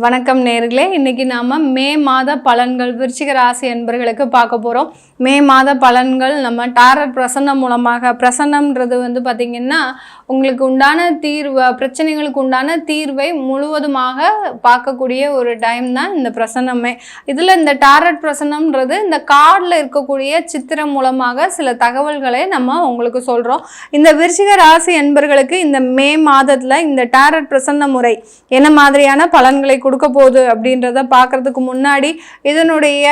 வணக்கம் நேர்களே, இன்னைக்கு நாம மே மாத பலன்கள் விருச்சிக ராசி என்பர்களுக்கு பார்க்க போறோம். மே மாத பலன்கள் நம்ம டாரட் பிரசன்னம் மூலமாக, பிரசன்னம்ன்றது பார்த்தீங்கன்னா உங்களுக்கு உண்டான பிரச்சனைகளுக்கு உண்டான தீர்வை முழுவதுமாக பார்க்கக்கூடிய ஒரு டைம் தான் இந்த பிரசன்னமே. இதில் இந்த டாரட் பிரசன்னம்ன்றது இந்த கார்டில் இருக்கக்கூடிய சித்திரம் மூலமாக சில தகவல்களை நம்ம உங்களுக்கு சொல்கிறோம். இந்த விருச்சிக ராசி என்பர்களுக்கு இந்த மே மாதத்தில் இந்த டாரட் பிரசன்ன முறை என்ன மாதிரியான பலன்களை கொடுக்க போகுது அப்படின்றத பார்க்கறதுக்கு முன்னாடி இதனுடைய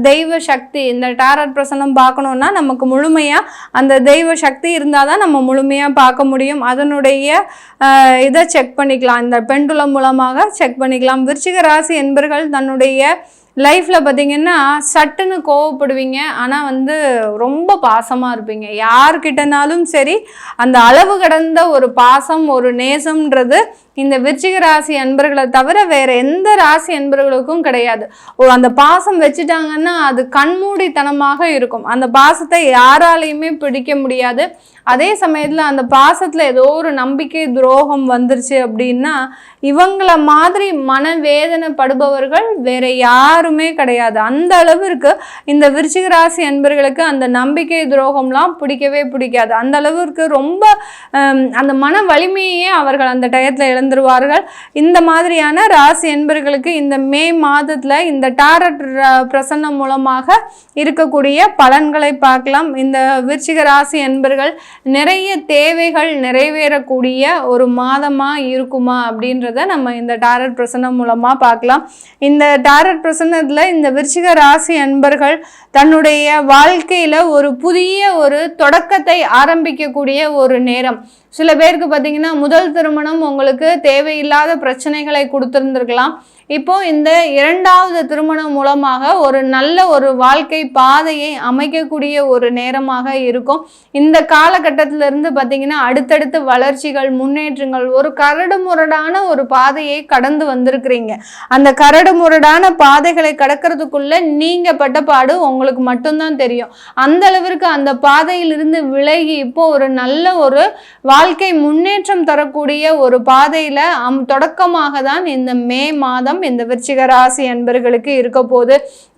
தெய்வ சக்தி, இந்த டாரட் பிரசன்னம் பார்க்கணுன்னா நமக்கு முழுமையாக அந்த தெய்வ சக்தி இருந்தால் தான் நம்ம முழுமையாக பார்க்க முடியும். அதனுடைய இதை செக் பண்ணிக்கலாம், இந்த பெண்டுலம் மூலமாக செக் பண்ணிக்கலாம். விருச்சிக ராசி என்பர்கள் தன்னுடைய லைஃப்பில் பார்த்தீங்கன்னா சட்டுன்னு கோவப்படுவீங்க, ஆனால் ரொம்ப பாசமாக இருப்பீங்க. யார்கிட்டனாலும் சரி அந்த அளவு கடந்த ஒரு பாசம், ஒரு நேசம்ன்றது இந்த விருச்சிக ராசி அன்பர்களை தவிர வேற எந்த ராசி அன்பர்களுக்கும் கிடையாது. அந்த பாசம் வச்சுட்டாங்கன்னா அது கண்மூடித்தனமாக இருக்கும். அந்த பாசத்தை யாராலையுமே பிடிக்க முடியாது. அதே சமயத்தில் அந்த பாசத்தில் ஏதோ ஒரு நம்பிக்கை துரோகம் வந்துருச்சு அப்படின்னா இவங்கள மாதிரி மனவேதனைப்படுபவர்கள் வேற யாருமே கிடையாது. அந்த அளவிற்கு இந்த விருச்சிக ராசி அன்பர்களுக்கு அந்த நம்பிக்கை துரோகம்லாம் பிடிக்கவே பிடிக்காது. அந்த அளவிற்கு ரொம்ப அந்த மன வலிமையே அவர்கள் அந்த டயத்தில் இழந்துருவார்கள். இந்த மாதிரியான ராசி அன்பர்களுக்கு இந்த மே மாதத்தில் இந்த டாரட் பிரசன்னம் மூலமாக இருக்கக்கூடிய பலன்களை பார்க்கலாம். இந்த விருச்சிக ராசி அன்பர்கள் நிறைய தேவைகள் நிறைவேறக்கூடிய ஒரு மாதமா இருக்குமா அப்படின்றத நம்ம இந்த டாரட் பிரசன்னம் மூலமா பார்க்கலாம். இந்த டாரட் பிரசன்னத்துல இந்த விருச்சிக ராசி அன்பர்கள் தன்னுடைய வாழ்க்கையில ஒரு புதிய ஒரு தொடக்கத்தை ஆரம்பிக்கக்கூடிய ஒரு நேரம். சில பேருக்கு பார்த்தீங்கன்னா முதல் திருமணம் உங்களுக்கு தேவையில்லாத பிரச்சனைகளை கொடுத்துருந்துருக்கலாம். இப்போ இந்த இரண்டாவது திருமணம் மூலமாக ஒரு நல்ல ஒரு வாழ்க்கை பாதையை அமைக்கக்கூடிய ஒரு நேரமாக இருக்கும். இந்த காலகட்டத்திலிருந்து பார்த்தீங்கன்னா அடுத்தடுத்து வளர்ச்சிகள், முன்னேற்றங்கள், ஒரு கரடுமுரடான ஒரு பாதையை கடந்து வந்திருக்கிறீங்க. அந்த கரடுமுரடான பாதைகளை கடக்கிறதுக்குள்ள நீங்க பட்டப்பாடு உங்களுக்கு மட்டும்தான் தெரியும். அந்த அளவிற்கு அந்த பாதையிலிருந்து விலகி இப்போ ஒரு நல்ல ஒரு வாழ்க்கை முன்னேற்றம் தரக்கூடிய ஒரு பாதையில தொடக்கமாக தான் இந்த மே மாதம் இந்த விருச்சிக ராசி அன்பர்களுக்கு இருக்க போது.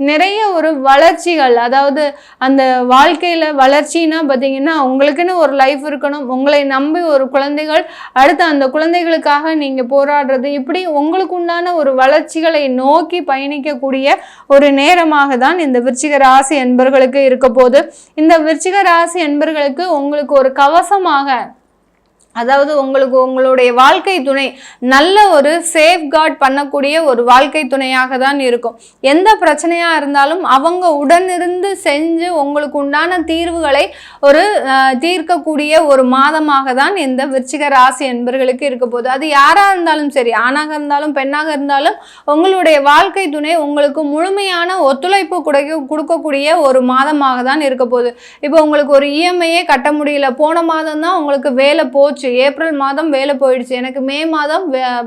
நிறைய ஒரு வளர்ச்சிகள், அதாவது அந்த வாழ்க்கையில வளர்ச்சின்னா பார்த்தீங்கன்னா உங்களுக்குன்னு ஒரு லைஃப் இருக்கணும், உங்களை நம்பி ஒரு குழந்தைகள், அடுத்து அந்த குழந்தைகளுக்காக நீங்க போராடுறது, இப்படி உங்களுக்கு உண்டான ஒரு வளர்ச்சிகளை நோக்கி பயணிக்கக்கூடிய ஒரு நேரமாக தான் இந்த விருச்சிக ராசி அன்பர்களுக்கு இருக்க போது. இந்த விருச்சிக ராசி அன்பர்களுக்கு உங்களுக்கு ஒரு கவசமாக, அதாவது உங்களுடைய வாழ்க்கை துணை நல்ல ஒரு சேஃப்கார்ட் பண்ணக்கூடிய ஒரு வாழ்க்கை துணையாக தான் இருக்கும். எந்த பிரச்சனையா இருந்தாலும் அவங்க உடனிருந்து செஞ்சு உங்களுக்கு உண்டான தீர்வுகளை ஒரு தீர்க்கக்கூடிய ஒரு மாதமாக தான் இந்த விருச்சிக ராசி என்பர்களுக்கு இருக்க போகுது. அது யாரா இருந்தாலும் சரி, ஆணாக இருந்தாலும் பெண்ணாக இருந்தாலும் உங்களுடைய வாழ்க்கை துணை உங்களுக்கு முழுமையான ஒத்துழைப்பு கொடுக்கக்கூடிய ஒரு மாதமாக தான் இருக்க போகுது. இப்போ உங்களுக்கு ஒரு இஎம்ஐயே கட்ட முடியல, போன மாதம் தான் உங்களுக்கு வேலை போச்சு, ஏப்ரல் மாதம் வேலை போயிடுச்சு, எனக்கு மே மாதம்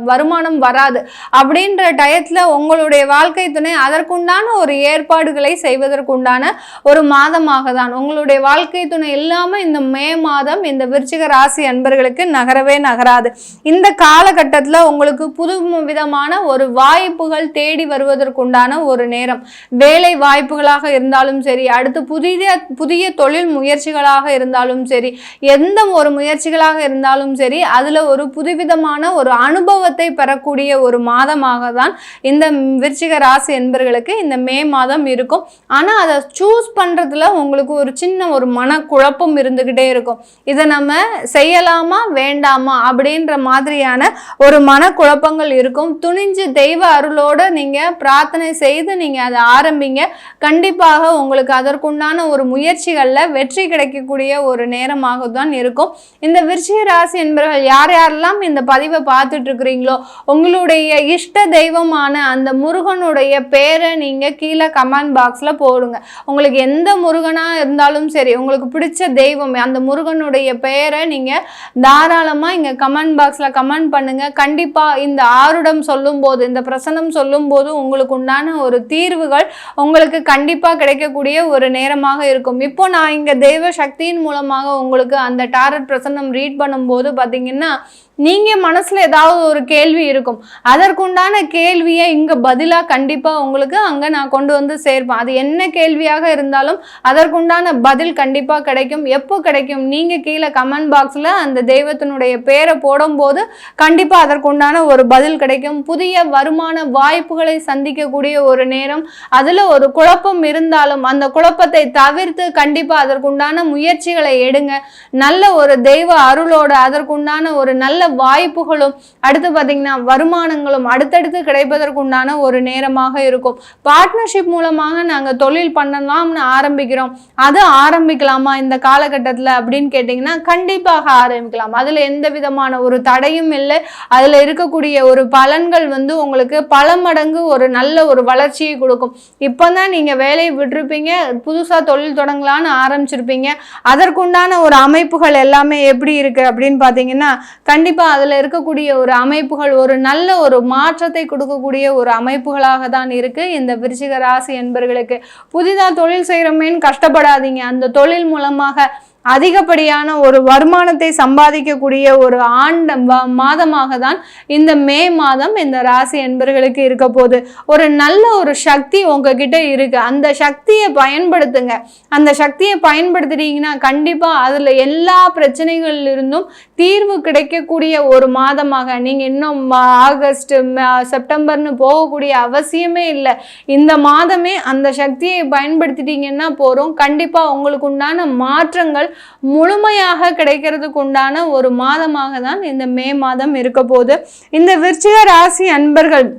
வருமானம் வராது அப்படின்ற டயத்துல உங்களுடைய வாழ்க்கை துணை அதற்குண்டான ஒரு ஏற்பாடுகளை செய்வதற்குண்டான ஒரு மாதமாக தான். உங்களுடைய வாழ்க்கை துணை இல்லாம இந்த மே மாதம் இந்த விருச்சிக ராசி அன்பர்களுக்கு நகரவே நகராது. இந்த காலகட்டத்துல உங்களுக்கு புது விதமான ஒரு வாய்ப்புகள் தேடி வருவதற்குண்டான ஒரு நேரம். வேலை வாய்ப்புகளாக இருந்தாலும் சரி, அடுத்து புதிய தொழில் முயற்சிகளாக இருந்தாலும் சரி, எந்த ஒரு முயற்சிகளாக இருந்தாலும் சரி, அதுல ஒரு புதுவிதமான ஒரு அனுபவத்தை பெறக்கூடிய ஒரு மாதமாக தான் இந்த விருச்சிக ராசி என்பர்களுக்கு இந்த மே மாதம் இருக்கும். ஆனா அதை சூஸ் பண்றதுல உங்களுக்கு ஒரு சின்ன ஒரு மனக்குழப்பம் இருந்துகிட்டே இருக்கும். இதை நம்ம செய்யலாமா வேண்டாமா அப்படின்ற மாதிரியான ஒரு மனக்குழப்பங்கள் இருக்கும். துணிஞ்சு தெய்வ அருளோட நீங்க பிரார்த்தனை செய்து நீங்க அதை ஆரம்பிங்க. கண்டிப்பாக உங்களுக்கு அதற்குண்டான ஒரு முயற்சிகள்ல வெற்றி கிடைக்கக்கூடிய ஒரு நேரமாக தான் இருக்கும். இந்த விருச்சிக ராசி என்பவர்கள் யார் யாரெல்லாம் இந்த பதிவை பார்த்துட்டு இருக்கிறீங்களோ உங்களுடைய இஷ்ட தெய்வமான அந்த முருகனுடைய பேரை நீங்க கீழே கமெண்ட் பாக்ஸ்ல போடுங்க. உங்களுக்கு எந்த முருகனா இருந்தாலும் சரி, உங்களுக்கு பிடிச்ச தெய்வம் அந்த முருகனுடைய பெயரை நீங்க தாராளமா இங்க கமெண்ட் பாக்ஸ்ல கமெண்ட் பண்ணுங்க. கண்டிப்பா இந்த ஆருடம் சொல்லும் போது, இந்த பிரசன்னம் சொல்லும் போது உங்களுக்கு உண்டான ஒரு தீர்வுகள் உங்களுக்கு கண்டிப்பா கிடைக்கக்கூடிய ஒரு நேரமாக இருக்கும். இப்போ நான் இங்க தெய்வ சக்தியின் மூலமாக உங்களுக்கு அந்த டாரட் பிரசன்னம் ரீட் பண்ணும்போது பார்த்தீங்கன்னா நீங்கள் மனசில் ஏதாவது ஒரு கேள்வி இருக்கும், அதற்குண்டான கேள்வியை இங்கே பதிலாக கண்டிப்பாக உங்களுக்கு அங்கே நான் கொண்டு வந்து சேர்ப்பேன். அது என்ன கேள்வியாக இருந்தாலும் அதற்குண்டான பதில் கண்டிப்பாக கிடைக்கும். எப்போ கிடைக்கும்? நீங்கள் கீழே கமெண்ட் பாக்ஸில் அந்த தெய்வத்தினுடைய பேரை போடும்போது கண்டிப்பாக அதற்குண்டான ஒரு பதில் கிடைக்கும். புதிய வருமான வாய்ப்புகளை சந்திக்கக்கூடிய ஒரு நேரம். அதில் ஒரு குழப்பம் இருந்தாலும் அந்த குழப்பத்தை தவிர்த்து கண்டிப்பாக அதற்குண்டான முயற்சிகளை எடுங்க. நல்ல ஒரு தெய்வ அருளோடு அதற்குண்டான ஒரு நல்ல வாய்ப்புகளும் அடுத்து பார்த்தீங்கன்னா வருமானங்களும் அடுத்தடுத்து கிடைப்பதற்குண்டான ஒரு நேரமாக இருக்கும். பார்ட்னர்ஷிப் மூலமாக நாங்கள் தொழில் பண்ணலாம்னு ஆரம்பிக்கிறோம், அது ஆரம்பிக்கலாமா இந்த காலகட்டத்தில் அப்படின்னு கேட்டிங்கன்னா கண்டிப்பாக ஆரம்பிக்கலாம். அதில் எந்த விதமான ஒரு தடையும் இல்லை. அதில் இருக்கக்கூடிய ஒரு பலன்கள் வந்து உங்களுக்கு பல மடங்கு ஒரு நல்ல ஒரு வளர்ச்சியை கொடுக்கும். இப்போ தான் நீங்கள் வேலையை விட்டுருப்பீங்க, புதுசாக தொழில் தொடங்கலான்னு ஆரம்பிச்சிருப்பீங்க. அதற்குண்டான ஒரு அமைப்புகள் எல்லாமே எப்படி இருக்குது அப்படின்னு பார்த்தீங்கன்னா கண்டிப்பாக அதில் இருக்கக்கூடிய ஒரு அமைப்புகள் ஒரு நல்ல ஒரு மாற்றத்தை கொடுக்கக்கூடிய ஒரு அமைப்புகளாக தான் இருக்குது. இந்த விருச்சிக ராசி என்பர்களுக்கு புதிதாக தொழில் செய்கிறோமேன்னு கஷ்டப்படாதீங்க. அந்த தொழில் மூலமாக அதிகப்படியான ஒரு வருமானத்தை சம்பாதிக்கக்கூடிய ஒரு மாதமாக தான் இந்த மே மாதம் இந்த ராசி என்பர்களுக்கு இருக்க போகுது. ஒரு நல்ல ஒரு சக்தி உங்ககிட்ட இருக்கு, அந்த சக்தியை பயன்படுத்துங்க. அந்த சக்தியை பயன்படுத்துறீங்கன்னா கண்டிப்பா அதுல எல்லா பிரச்சனைகள் இருந்தும் தீர்வு கிடைக்கக்கூடிய ஒரு மாதமாக. நீங்க இன்னும் ஆகஸ்ட் செப்டம்பர்னு போகக்கூடிய அவசியமே இல்லை. இந்த மாதமே அந்த சக்தியை பயன்படுத்திட்டீங்கன்னா போறோம். கண்டிப்பா உங்களுக்கு உண்டான மாற்றங்கள் முழுமையாக கிடைக்கிறதுக்கு உண்டான ஒரு மாதமாக தான் இந்த மே மாதம் இருக்க போகுது. இந்த விருச்சிக ராசி அன்பர்கள்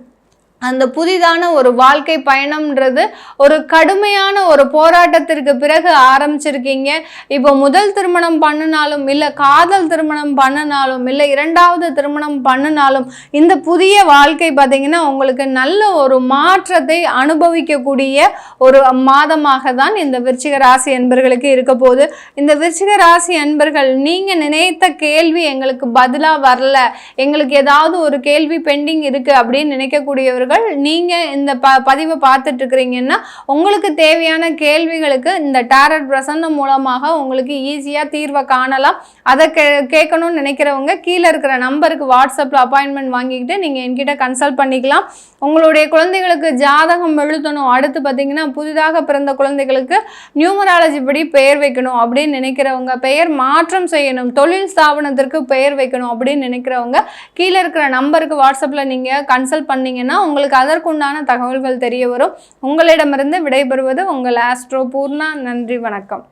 அந்த புதிதான ஒரு வாழ்க்கை பயணம்ன்றது ஒரு கடுமையான ஒரு போராட்டத்திற்கு பிறகு ஆரம்பிச்சிருக்கீங்க. இப்போ முதல் திருமணம் பண்ணினாலும் இல்லை, காதல் திருமணம் பண்ணினாலும் இல்லை, இரண்டாவது திருமணம் பண்ணினாலும் இந்த புதிய வாழ்க்கை பார்த்தீங்கன்னா உங்களுக்கு நல்ல ஒரு மாற்றத்தை அனுபவிக்கக்கூடிய ஒரு மாதமாக தான் இந்த விருச்சிக ராசி என்பர்களுக்கு இருக்க போகுது. இந்த விருச்சிக ராசி என்பர்கள் நீங்கள் நினைத்த கேள்வி எங்களுக்கு பதிலாக வரல, எங்களுக்கு ஏதாவது ஒரு கேள்வி பெண்டிங் இருக்குது அப்படின்னு நினைக்கக்கூடியவர்கள் நீங்க இந்த பதிவை பார்த்துட்டு இருக்கிறீங்கன்னா உங்களுக்கு தேவையான கேள்விகளுக்கு இந்த டாரட் பிரசன்னம் மூலமாக உங்களுக்கு ஈஸியா தீர்வை காணலாம். அதை கேட்கணும்னு நினைக்கிறவங்க கீழே இருக்கிற நம்பருக்கு வாட்ஸ்அப்ல அப்பாயின்மெண்ட் வாங்கிக்கிட்டு நீங்க என்கிட்ட கன்சல்ட் பண்ணிக்கலாம். உங்களுடைய குழந்தைகளுக்கு ஜாதகம் எழுதணும், அடுத்து பார்த்தீங்கன்னா புதிதாக பிறந்த குழந்தைகளுக்கு நியூமராலஜி படி பெயர் வைக்கணும் அப்படின்னு நினைக்கிறவங்க, பெயர் மாற்றம் செய்யணும், தொழில் ஸ்தாபனத்திற்கு பெயர் வைக்கணும் அப்படின்னு நினைக்கிறவங்க கீழே இருக்கிற நம்பருக்கு வாட்ஸ்அப்ல நீங்க கன்சல்ட் பண்ணீங்கன்னா உங்களுக்கு அதற்குண்டான தகவல்கள் தெரிய வரும். உங்களிடமிருந்து விடைபெறுவது உங்கள் ஆஸ்ட்ரோ பூர்ணா. நன்றி, வணக்கம்.